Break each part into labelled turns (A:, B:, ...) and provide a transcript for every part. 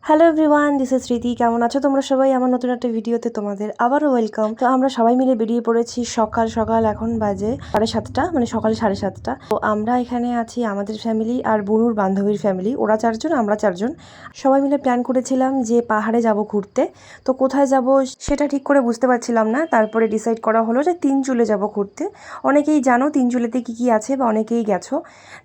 A: Hello everyone, this is স্মৃতি। কেমন আছো তোমরা সবাই? আমার নতুন একটা ভিডিওতে তোমাদের আবারও ওয়েলকাম। তো আমরা সবাই মিলে বেরিয়ে পড়েছি সকাল সকাল। এখন বাজে 7:30, মানে সকাল 7:30। তো আমরা এখানে আছি আমাদের ফ্যামিলি আর বুনুর বান্ধবীর ফ্যামিলি। ওরা 4 জন, আমরা 4 জন। সবাই মিলে প্ল্যান করেছিলাম যে পাহাড়ে যাব ঘুরতে। তো কোথায় যাব সেটা ঠিক করে বুঝতে পারছিলাম না। তারপরে ডিসাইড করা হলো যে তিনচুলে যাব ঘুরতে। অনেকেই জানো তিনচুলেতে কী কী আছে বা অনেকেই গেছো।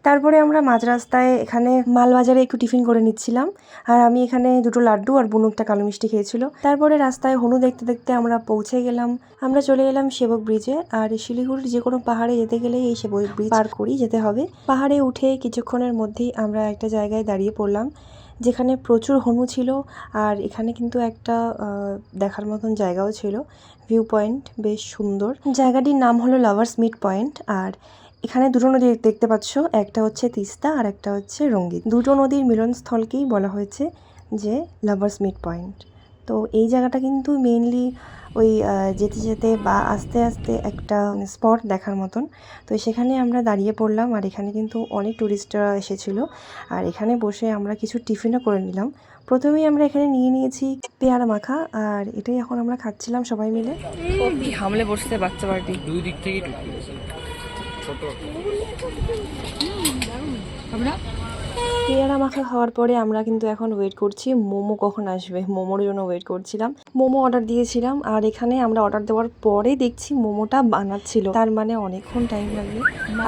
A: তারপরে আমরা মাঝ রাস্তায় এখানে মালবাজারে একটু টিফিন করে নিচ্ছিলাম। আর আমি এখানে দুটো লাড্ডু আর বুনু একটা কালো মিষ্টি খেয়েছিল। তারপরে রাস্তায় হনু দেখতে দেখতে আমরা পৌঁছে গেলাম। আমরা চলে এলাম সেবক ব্রিজে। আর শিলিগুড়ির যে কোনো পাহাড়ে যেতে গেলে এই সেবক ব্রিজ পার করেই যেতে হবে। পাহাড়ে উঠে কিছুক্ষণের মধ্যেই আমরা একটা জায়গায় দাঁড়িয়ে পড়লাম, যেখানে প্রচুর হনু ছিল। আর এখানে কিন্তু একটা দেখার মতন জায়গাও ছিল, ভিউ পয়েন্ট, বেশ সুন্দর। জায়গাটির নাম হলো লাভার্স মিট পয়েন্ট। আর এখানে দুটো নদী দেখতে পাচ্ছ, একটা হচ্ছে তিস্তা আর একটা হচ্ছে রঙ্গিত। দুটো নদীর মিলনস্থলকেই বলা হয়েছে যে লাভার্স মিট পয়েন্ট। তো এই জায়গাটা কিন্তু মেইনলি ওই যেতে যেতে বা আস্তে আস্তে একটা স্পট দেখার মতন। তো সেখানে আমরা দাঁড়িয়ে পড়লাম। আর এখানে কিন্তু অনেক টুরিস্টরা এসেছিলো। আর এখানে বসে আমরা কিছু টিফিনও করে নিলাম। প্রথমেই আমরা এখানে নিয়ে নিয়েছি পেয়ারা মাখা, আর এটাই এখন আমরা খাচ্ছিলাম সবাই মিলে।
B: কি হামলে বসছে বাচ্চা পার্টি,
C: দুই দিক থেকেই ছোট।
A: পেয়ারা মাখা খাওয়ার পরে আমরা কিন্তু এখন ওয়েট করছি মোমো কখন আসবে। মোমোর জন্য ওয়েট করছিলাম। মোমো অর্ডার দিয়েছিলাম। আর এখানে আমরা অর্ডার দেওয়ার পরে দেখছি মোমোটা বানাচ্ছিল, তার মানে অনেকক্ষণ টাইম লাগবে।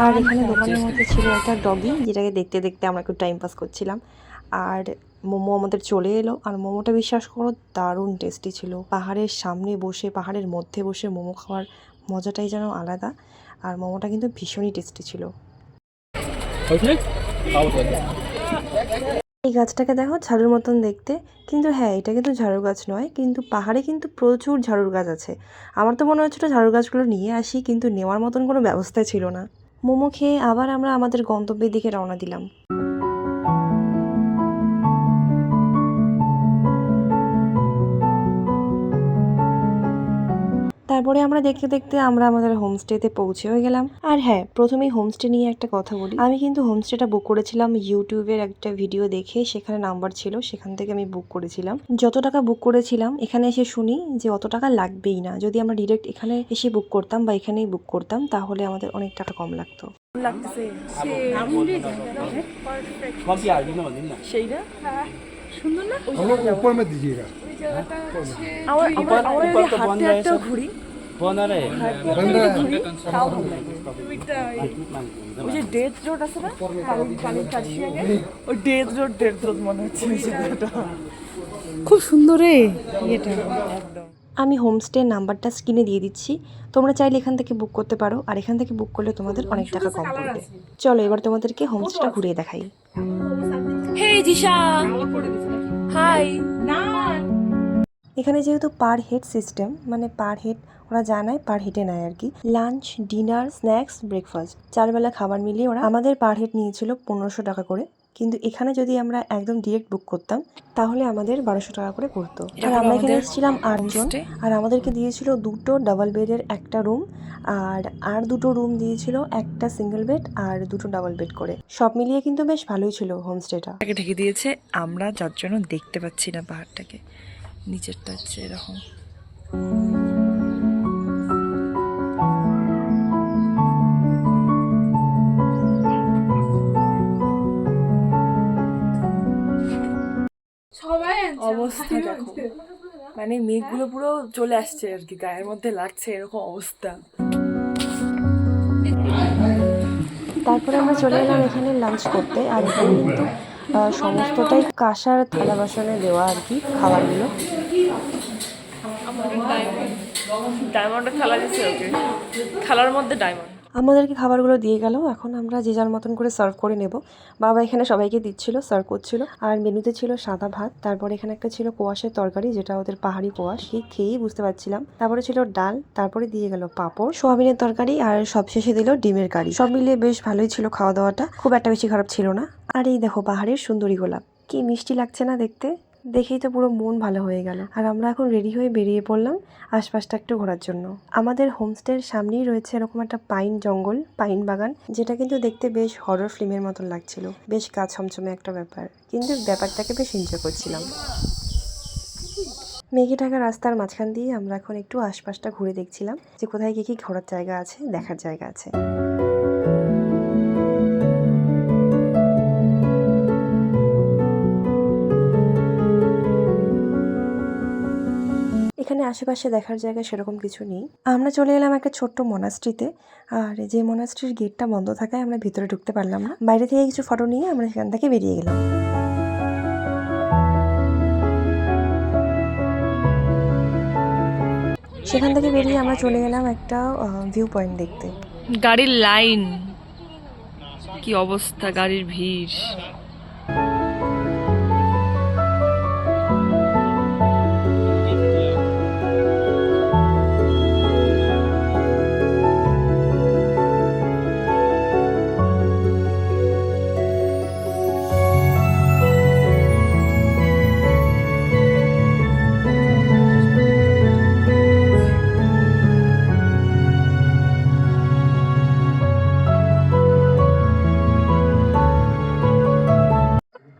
A: আর এখানে দোকানের মধ্যে ছিল একটা ডগি, যেটাকে দেখতে দেখতে আমরা একটু টাইম পাস করছিলাম। আর মোমো আমাদের চলে এলো। আর মোমোটা বিশ্বাস করো দারুণ টেস্টি ছিল। পাহাড়ের সামনে বসে, পাহাড়ের মধ্যে বসে মোমো খাওয়ার মজাটাই যেন আলাদা। আর মোমোটা কিন্তু ভীষণই টেস্টি ছিল। এই গাছটাকে দেখো, ঝাড়ুর মতন দেখতে, কিন্তু হ্যাঁ এটা কিন্তু ঝাড়ু গাছ নয়। কিন্তু পাহাড়ে কিন্তু প্রচুর ঝাড়ুর গাছ আছে। আমার তো মনে হচ্ছিল ঝাড়ু গাছগুলো নিয়ে আসি, কিন্তু নেওয়ার মতন কোনো ব্যবস্থা ছিল না। মোমো খেয়ে আবার আমরা আমাদের গন্তব্যের দিকে রওনা দিলাম। তারপরে আমরা দেখতে দেখতে আমরা আমাদের হোমস্টেতে পৌঁছেও গেলাম। আর হ্যাঁ, প্রথমেই হোমস্টে নিয়ে একটা কথা বলি। আমি কিন্তু হোমস্টেটা বুক করেছিলাম ইউটিউবের একটা ভিডিও দেখে। সেখানে নাম্বার ছিল, সেখান থেকে আমি বুক করেছিলাম। যত টাকা বুক করেছিলাম, এখানে এসে শুনি যে অত টাকা লাগবেই না। যদি আমরা ডিরেক্ট এখানে এসে বুক করতাম বা এখানেই বুক করতাম, তাহলে আমাদের অনেক টাকা কম লাগতো।
B: সুন্দর না?
C: ऊपर में दीजिएगा।
B: ঘুরি ওই যে ডেথ রোড আছে না, ওই ডেথ রোড মনে হচ্ছে খুব সুন্দর রে এটা একদম।
A: আমি হোমস্টের নাম্বারটা স্ক্রিনে দিয়ে দিচ্ছি, তোমরা চাইলে এখান থেকে বুক করতে পারো। আর এখান থেকে বুক করলে তোমাদের অনেক টাকা কম পড়বে। চলো এবার তোমাদেরকে হোমস্টেটা ঘুরিয়ে দেখাই।
B: হে জিশা, হাই।
A: এখানে যেহেতু পার হেড সিস্টেম, মানে পার হেড ওরা জানায়, পার হেডে নেয় আর কি। লাঞ্চ, ডিনার, স্ন্যাক্স, ব্রেকফাস্ট 4 বেলা খাবার মিলিয়ে ওরা আমাদের পার হেড নিয়েছিল 1500 টাকা করে। কিন্তু এখানে যদি আমরা একদম ডিরেক্ট বুক করতাম, তাহলে আমাদের 1200 টাকা করে পড়তো। আর আমরা এখানে এসেছিলাম 8 জন। আর আমাদেরকে দিয়েছিল 2টো ডাবল বেডের একটা রুম, আর 2টো রুম দিয়েছিল, একটা সিঙ্গেল বেড আর 2টো ডাবল বেড করে। সব মিলিয়ে কিন্তু বেশ ভালোই ছিল হোমস্টেটা।
B: ঢেকে দিয়েছে, আমরা যার জন্য দেখতে পাচ্ছি না পাহাড়টাকে। নিচেরটা হচ্ছে এরকম। অবস্থা দেখো, মানে মেঘগুলো পুরো চলে আসছে আর কি, গায়ের মধ্যে লাগছে, এরকম অবস্থা।
A: তারপরে আমরা চলে এলাম এখানে লাঞ্চ করতে। আর এখানে কিন্তু সমস্তটাই কাঁসার থালা বাসনে দেওয়া আর কি খাবারগুলো।
B: ডায়মন্ডের থালা দিচ্ছে, ওকে থালার মধ্যে ডায়মন্ড।
A: আমাদেরকে খাবারগুলো দিয়ে গেল। এখন আমরা যে যার মতন করে সার্ভ করে নেব। বাবা এখানে সবাইকে দিচ্ছিল, সার্ভ করছিল। আর মেনুতে ছিল সাদা ভাত, তারপরে এখানে একটা ছিল কোয়াশের তরকারি, যেটা ওদের পাহাড়ি কোয়াশ, সেই খেয়েই বুঝতে পারছিলাম। তারপরে ছিল ডাল, তারপরে দিয়ে গেল পাঁপড়, সোয়াবিনের তরকারি, আর সবশেষে দিল ডিমের কারি। সব মিলিয়ে বেশ ভালোই ছিল খাওয়া দাওয়াটা, খুব একটা বেশি খারাপ ছিল না। আর এই দেখো পাহাড়ের সুন্দরী গোলাপ, কি মিষ্টি লাগছে না দেখতে। দেখেই তো পুরো মন ভালো হয়ে গেল। আর আমরা এখন রেডি হয়ে বেরিয়ে পড়লাম আশপাশটা একটু ঘোরার জন্য। আমাদের হোমস্টের সামনেই রয়েছে এরকম একটা পাইন জঙ্গল, পাইন বাগান, যেটা কিন্তু দেখতে বেশ হরর ফিল্মের মতন লাগছিল। বেশ গা ছমছমে একটা ব্যাপার, কিন্তু ব্যাপারটাকে বেশ এনজয় করছিলাম। মেঘে ঢাকা রাস্তার মাঝখান দিয়ে আমরা এখন একটু আশপাশটা ঘুরে দেখছিলাম যে কোথায় কি কি ঘোরার জায়গা আছে, দেখার জায়গা আছে। এখানে আশেপাশে দেখার জায়গা সেরকম কিছু নেই। আমরা চলে এলাম একটা ছোট্ট মনাস্ট্রিতে, আর যে মনাস্ট্রির গেটটা বন্ধ থাকায় আমরা ভিতরে ঢুকতে পারলাম না। বাইরে থেকে কিছু ফটো নিয়ে আমরা সেখান থেকে বেরিয়ে গেলাম। সেখান থেকে বেরিয়ে আমরা চলে গেলাম একটা ভিউ পয়েন্ট দেখতে।
B: গাড়ির লাইন, কি অবস্থা, গাড়ির ভিড়।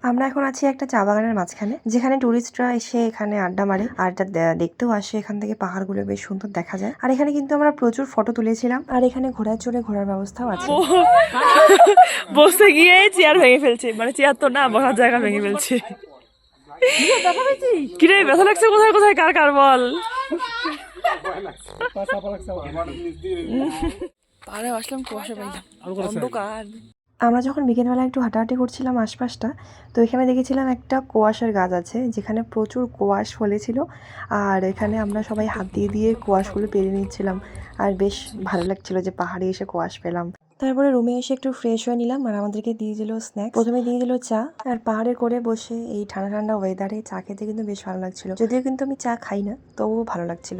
A: আমরা এখন আছি একটা চা বাগানের মাঝখানে, যেখানে টুরিস্টরা এসে এখানে আড্ডা মারে, আড্ডা দেখতেও আসে। এখান থেকে পাহাড়গুলো বেশ সুন্দর দেখা যায়। আর এখানে কিন্তু আমরা প্রচুর ফটো তুলেছিলাম। আর এখানে ঘোড়ায় চড়ে ঘোরার ব্যবস্থাও আছে।
B: বসে গিয়ে চেয়ার ভেঙে ফেলছে, মানে চেয়ার তো না, বসার জায়গা ভেঙে ফেলছে। কিরে ব্যথা লাগছে কোথায় কোথায়, কার কার বল। পাহাড়ে আসলাম, কুয়াশা পাইলাম, অন্ধকার।
A: আমরা যখন বিকেলবেলা একটু হাঁটাহাঁটি করছিলাম আশপাশটা, তো এখানে দেখেছিলাম একটা কোয়াশার গাছ আছে, যেখানে প্রচুর কোয়াশ ফলেছিল। আর এখানে আমরা সবাই হাত দিয়ে দিয়ে কোয়াশগুলো পেরে নিচ্ছিলাম। আর বেশ ভালো লাগছিল যে পাহাড়ে এসে কোয়াশ পেলাম। তারপরে রুমে এসে একটু ফ্রেশ হয়ে নিলাম, আর আমাদেরকে দিয়ে দিল স্ন্যাক্স। প্রথমে দিয়ে দিল চা। আর পাহাড়ে করে বসে এই ঠান্ডা ঠান্ডা ওয়েদারে চা খেতে কিন্তু বেশ ভালো লাগছিল। যদিও কিন্তু আমি চা খাই না, তবুও ভালো লাগছিল।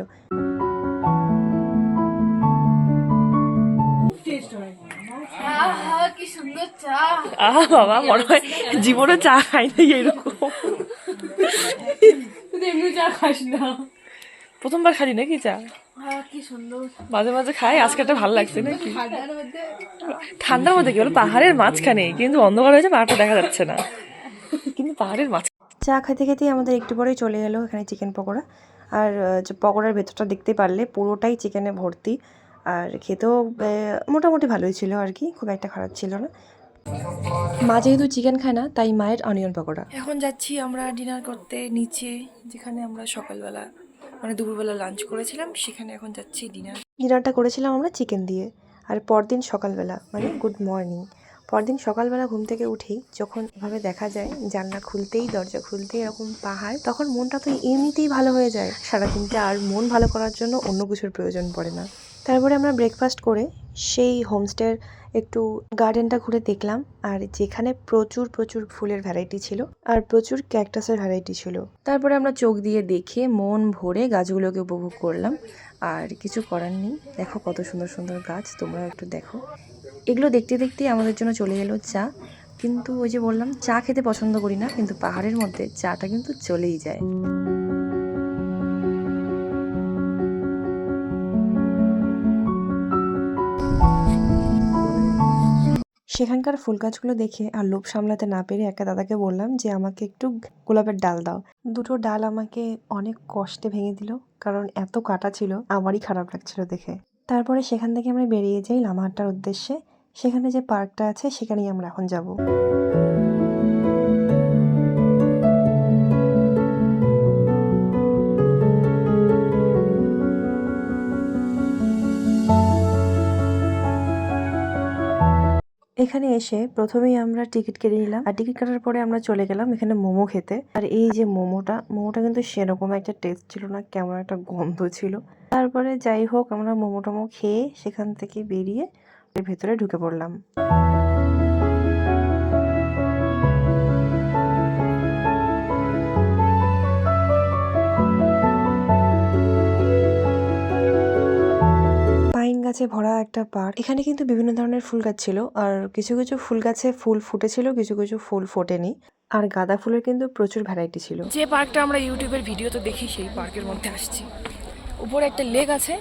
B: আহা বাবা, মনে হয় জীবনে চা খাই না এরকম। চা খাস না? প্রথমবার খালি নাকি চা? কি সুন্দর, মাঝে মাঝে খাই, আজকে একটা ভালো লাগছে নাকি। ঠান্ডার মধ্যে কি বলো, পাহাড়ের মাঝখানে, কিন্তু অন্ধকার হয়েছে, পাহাড়টা দেখা যাচ্ছে না, কিন্তু পাহাড়ের মাঝখানে।
A: চা খেতে খেতেই আমাদের একটু পরেই চলে গেল এখানে চিকেন পকোড়া। আর যে পকোড়ার ভেতরটা দেখতে পারলে পুরোটাই চিকেনে ভর্তি। আর খেতেও মোটামুটি ভালোই ছিল আর কি, খুব একটা খারাপ ছিল না। মা যেহেতু চিকেন খায় না, তাই মায়ের অনিয়ন পকোড়া।
B: এখন যাচ্ছি আমরা ডিনার করতে নিচে, যেখানে আমরা সকালবেলা মানে দুপুরবেলা লাঞ্চ করেছিলাম, সেখানে এখন যাচ্ছি
A: ডিনারটা করেছিলাম আমরা চিকেন দিয়ে। আর পরদিন সকালবেলা মানে গুড মর্নিং, পরদিন সকালবেলা ঘুম থেকে উঠেই যখন এভাবে দেখা যায়, জানলা খুলতেই দরজা খুলতেই এরকম পাহাড়, তখন মনটা তো এমনিতেই ভালো হয়ে যায়। সারাদিনটা আর মন ভালো করার জন্য অন্য কিছুর প্রয়োজন পড়ে না। তারপরে আমরা ব্রেকফাস্ট করে সেই হোমস্টের একটু গার্ডেনটা ঘুরে দেখলাম। আর যেখানে প্রচুর প্রচুর ফুলের ভ্যারাইটি ছিল, আর প্রচুর ক্যাকটাসের ভ্যারাইটি ছিল। তারপরে আমরা চোখ দিয়ে দেখে মন ভরে গাছগুলোকে উপভোগ করলাম। আর কিছু করার নেই, দেখো কত সুন্দর সুন্দর গাছ, তোমরা একটু দেখো। এগুলো দেখতে দেখতেই আমাদের জন্য চলে এলো চা। কিন্তু ওই যে বললাম, চা খেতে পছন্দ করি না, কিন্তু পাহাড়ের মধ্যে চাটা কিন্তু চলেই যায়। সেখানকার ফুল গাছগুলো দেখে আর লোভ সামলাতে না পেরে একটা দাদাকে বললাম যে আমাকে একটু গোলাপের ডাল দাও। দুটো ডাল আমাকে অনেক কষ্টে ভেঙে দিল, কারণ এত কাটা ছিল, আমারই খারাপ লাগছিল দেখে। তারপরে সেখান থেকে আমরা বেরিয়ে যাই লামাহাট্টার উদ্দেশ্যে। সেখানে যে পার্কটা আছে সেখানেই আমরা এখন যাব। এখানে এসে প্রথমেই আমরা টিকিট কেটে নিলাম। আর টিকিট কাটার পরে আমরা চলে গেলাম এখানে মোমো খেতে। আর এই যে মোমোটা কিন্তু সেরকম একটা টেস্ট ছিল না, কেমন একটা গন্ধ ছিল। তারপরে যাই হোক, আমরা মোমো টোমো খেয়ে সেখান থেকে বেরিয়ে এর ভেতরে ঢুকে পড়লাম। পাইন গাছে ভরা একটা পার্ক। এখানে কিন্তু বিভিন্ন ধরনের ফুল গাছ ছিল, আর কিছু কিছু ফুল গাছে ফুল ফুটেছিল, কিছু কিছু ফুল ফোটেনি। আর গাঁদা ফুলের কিন্তু প্রচুর ভ্যারাইটি ছিল।
B: যে পার্কটা আমরা ইউটিউবের ভিডিওতে দেখি সেই পার্কের মধ্যে আসছি। উপরে একটা লেক আছে,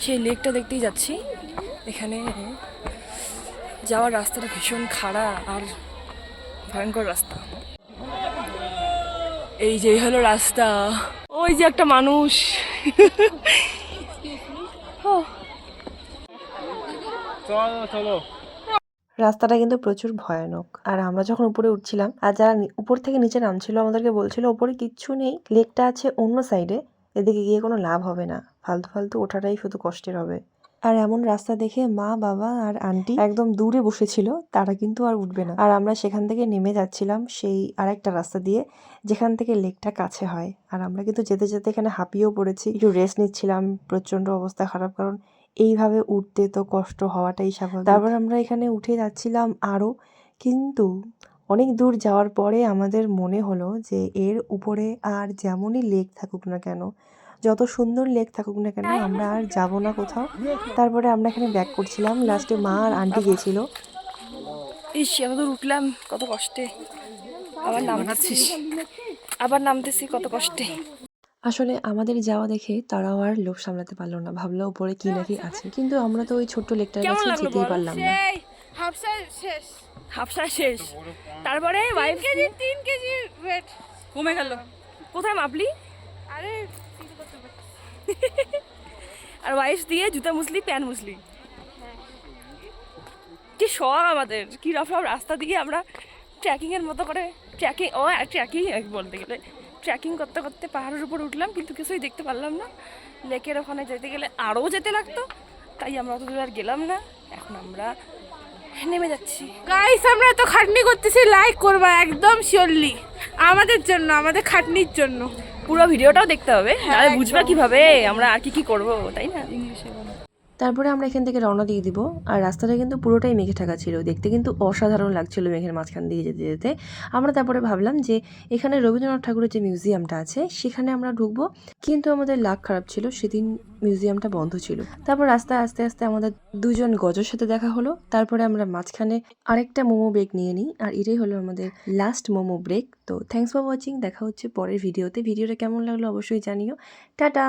B: সেই লেকটা দেখতেই যাচ্ছি। এখানে যাওয়ার রাস্তাটা ভীষণ খাড়া আর ভয়ঙ্কর রাস্তা। এই যে হলো রাস্তা, ওই যে একটা মানুষ।
A: রাস্তাটা কিন্তু প্রচুর ভয়ানক। আর আমরা যখন উপরে উঠছিলাম আর যারা উপর থেকে নিচে নামছিল আমাদেরকে বলছিল উপরে কিচ্ছু নেই, লেকটা আছে অন্য সাইডে, এদিকে গিয়ে কোনো লাভ হবে না, ফালতু ফালতু ওঠাটাই শুধু কষ্টের হবে। আর এমন রাস্তা দেখে মা, বাবা আর আন্টি একদম দূরে বসেছিল, তারা কিন্তু আর উঠবে না। আর আমরা সেখান থেকে নেমে যাচ্ছিলাম সেই আরেকটা রাস্তা দিয়ে যেখান থেকে লেকটা কাছে হয়। আর আমরা কিন্তু যেতে যেতে এখানে হাঁপিয়েও পড়েছি, একটু রেস্ট নিচ্ছিলাম, প্রচন্ড অবস্থা খারাপ, কারণ এইভাবে উঠতে তো কষ্ট হওয়াটাই স্বাভাবিক। তারপর আমরা এখানে উঠে যাচ্ছিলাম আরও, কিন্তু অনেক দূর যাওয়ার পরে আমাদের মনে হলো যে এর উপরে আর যেমনই লেক থাকুক না কেন, যত সুন্দর লেক থাকুক না কেন, আমরা আর যাব না কোথাও। তারপরে আমরা এখানে ব্যাক করছিলাম, লাস্টে মা আর আন্টি গেছিল।
B: ইস, এতদূর উঠলাম কত কষ্টে, আবার নামতেছি কত কষ্টে।
A: আসলে আমাদের যাওয়া দেখে তারাও আর লোভ সামলাতে পারলো না, ভাবলো উপরে কি নাকি আছে, কিন্তু আমরা তো ওই ছোট্ট লেকটার
B: কেমন
A: কাছে
B: লাগলো
A: যেতেই
B: বল?
A: পারলাম না।
B: হাফসা শেষ, তারপরে 3 কেজি ওয়েট কমে গেল। কোথায় মাপলি? আরে আর ওয়াইফ দিয়ে জুতা মুসলি, প্যান্ট মুসলি। কি শখ আমাদের, কি রফ রফ রাস্তা দিয়ে আমরা ট্রেকিং এর মতো করে ট্রেকিং বলতে গেলে ট্রেকিং করতে করতে পাহাড়ের উপর উঠলাম, কিন্তু কিছুই দেখতে পারলাম না। লেকের ওখানে যেতে গেলে আরও যেতে লাগতো, তাই আমরা অত দূর আর গেলাম না। এখন আমরা নেমে যাচ্ছি।
D: গাইস, আমরা তো খাটনি করতেছি, লাইক করবা একদম শিওরলি, আমাদের জন্য, আমাদের খাটনির জন্য।
B: পুরো ভিডিওটাও দেখতে হবে, তাহলে বুঝবা কিভাবে আমরা আর কি কি করবো, তাই না? ইংলিশে
A: তারপরে আমরা এখান থেকে রওনা দিয়ে দিব। আর রাস্তাটা কিন্তু পুরোটাই মেঘে ঢাকা ছিল, দেখতে কিন্তু অসাধারণ লাগছিল মেঘের মাঝখান দিয়ে যেতে যেতে। আমরা তারপরে ভাবলাম যে এখানে রবীন্দ্রনাথ ঠাকুরের যে মিউজিয়ামটা আছে সেখানে আমরা ঢুকবো, কিন্তু আমাদের লাক খারাপ ছিল, সেদিন মিউজিয়ামটা বন্ধ ছিল। তারপর রাস্তায় আস্তে আস্তে আমাদের দুজন গজের সাথে দেখা হলো। তারপরে আমরা মাঝখানে আরেকটা মোমো ব্রেক নিয়ে নিই, আর এটাই হলো আমাদের লাস্ট মোমো ব্রেক। তো থ্যাংকস ফর ওয়াচিং, দেখা হচ্ছে পরের ভিডিওতে। ভিডিওটা কেমন লাগলো অবশ্যই জানিও। টাটা।